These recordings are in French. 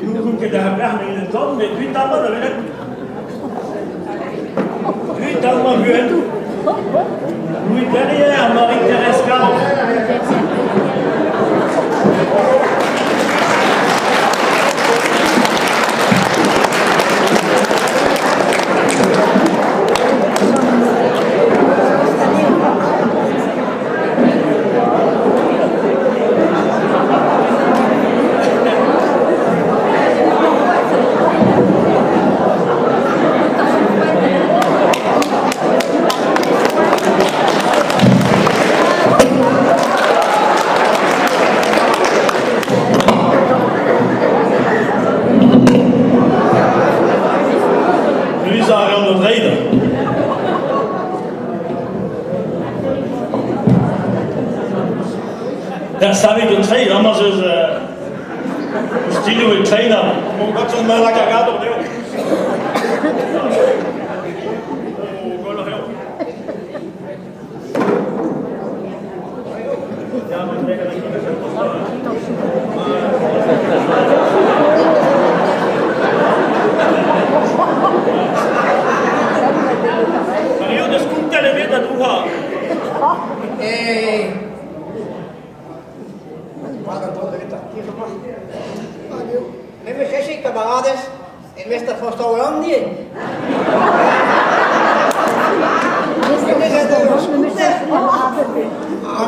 Nous que d'un père, mais il tombe, mais puis t'as pas de l'élève. Puis t'as pas vu un tout. Oui, derrière, Marie Thérèse. Der sabe do trade, vamos estilo de trader. Como gosto mais la cagada deu. O golo deu. Já me entrega aqui. Mario desconta le meta duha. Hebben we 6 kameraden in Wester-Forst-Hollandië?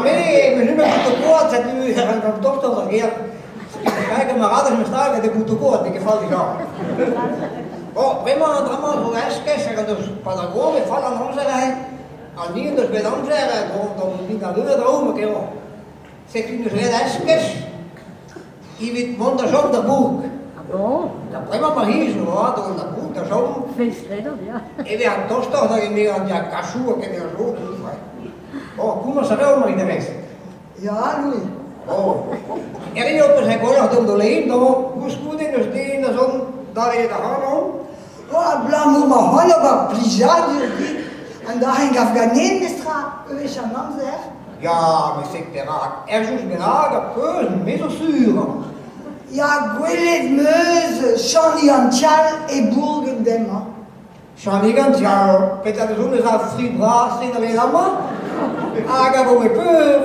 Nee, we zijn met de koord, dat nu gaan toch toch een keer. Kijk, kameraden met staan, dat moet de koord, die geval die gaan. Oh, prima, allemaal voor ijskes, en dus pedagogen vallen aan onze rij. Al die dus bij onze rij, dan niet naar de dromen, kerel. Zegt u dus red ijskes? Je weet, want dat is ook de bourk. Bon. Dat prima maar hier zo, door de bourk, dat is ook. Feestrijder, ja. En we hadden toch dat je meer aan die kassoe en zo. Oh, kom maar zo wel, Marie Thérèse. Ja, Louis. Oh. En je op zijn oorlog doen doorheen, dan hoe spoed in de steen, dan zo, daar je de hand om. Oh, blam moet maar hallo wat plezant hier. En daar ging Afghanen mistra, weet je man zeg. Ja, maar zeg te raak. Ergens benaderd, peuzen, mesosuren. Ja, Gwillet Meuse, Chani Antial et Bourg Dema. Chani Antial, peut-être que nous avons pris bras, c'est dans les lamas. Ah, gars, vous me peur.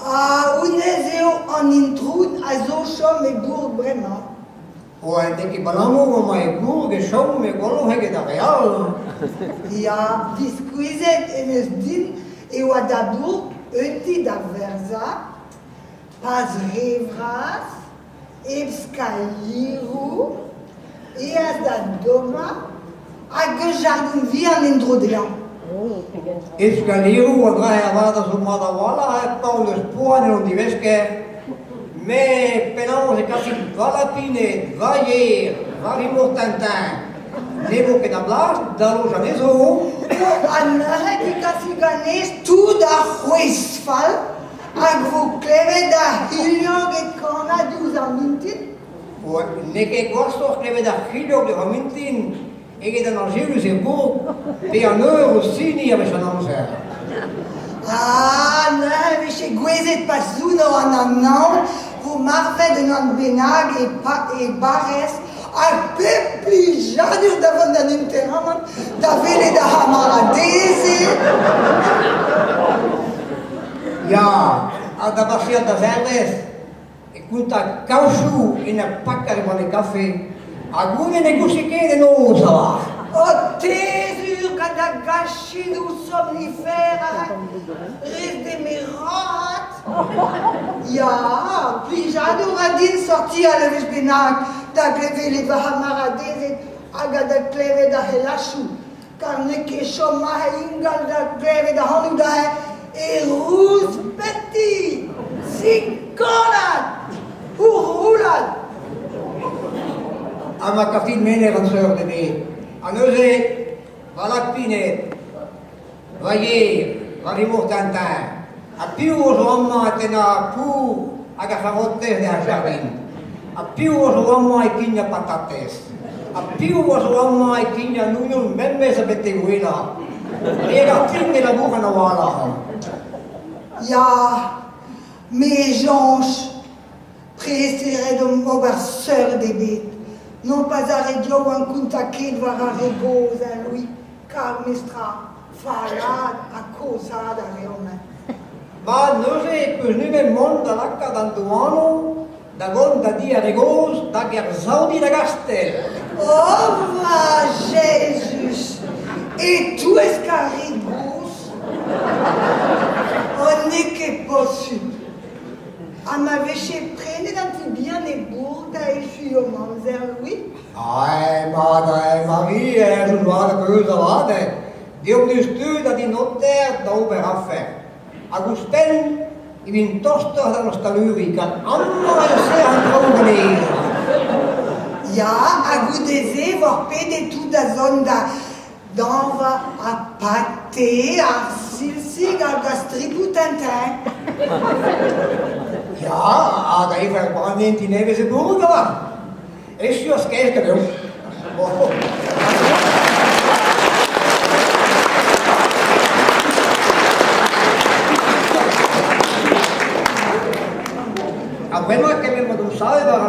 Ah, Unezeo en introud à Zochom et Bourg Brema. Oh, en denk ik belangrijk, maar ik boer geschoten, ik wil nog een real. Ja, discuizet en es din, et Wadabourg, Euti da Verza, Pas Revras, Ebskaliru, et as da Doma, a Jardin vie en Indrodean. Escaliru, wat wij hadden zo maar de walla, het Paulus Poorn op die weske. Mais pendant j'ai cassé Valapine, Vailler, Varimortantin, les mots que d'abord, dans le jamais au. Anna qui kasi ganes tout da Huesfal, agvo cleve da Hiliog et Corna du Zamintin. Ouais, n'est que quoi sort que da Hiliog de Ramintin, et que dans Angers, c'est beau, et en heure aussi, ni avec son enfer. Ah, non, mais chez Guezet Passuno en Annan, vous marfez de non Benag et Barres, a pepli jadur davant d'un interrament, d'avele da Hamaradese. Ja, da passeert da Verdes, e conta causciù in a pacca di buone caffè, a gune negoziere no usava. Oh, tesur, kada gashi du somnifera, rêve des mérates. Ja, puis jadur adin sorti à leves Benag, da gleve les Bahamaradese, aga da cleve da Helashu, car ne que choma ingal da cleve da Hanu da et rousse petit, sincolat, roulade. A ma cafine mene ranseur de me. A Neuzet, Valapine, Vailler, Varimortantin. A più uomma tena pu aga farottes de jardin. A più uomma e quinha patates. A più uomma e quinha nunun memme sa beteguela. E la tinge la buca na wala. Ja, mes jonches, préférés de mon sœur des bêtes. non pas a redio un kuntaket var a regoz a lui, car mestra falad a causad a reome. Ma noi per nome Mond all'acca d'Antuano, da gonda di Aregos, da Gersaudi da Castel. Oh, va Jésus! Et tout est carigous? On n'est que possible. A ma veche prene d'anti bien les bourg da e fui au mamzer lui? Madre Marie, je dois la cosa vade. Dio mi studa di notte da Oberaffer. Augustin, i vintosto da nostra lurica, anno e se anche Ja, a goudeze vor pede tout da zonda. Danva a pâté, a silsig, a gastriputantin. Ja, da ich verbrannt in Neve se burga va. E si oskelka du. A bueno es que me mandó un sábado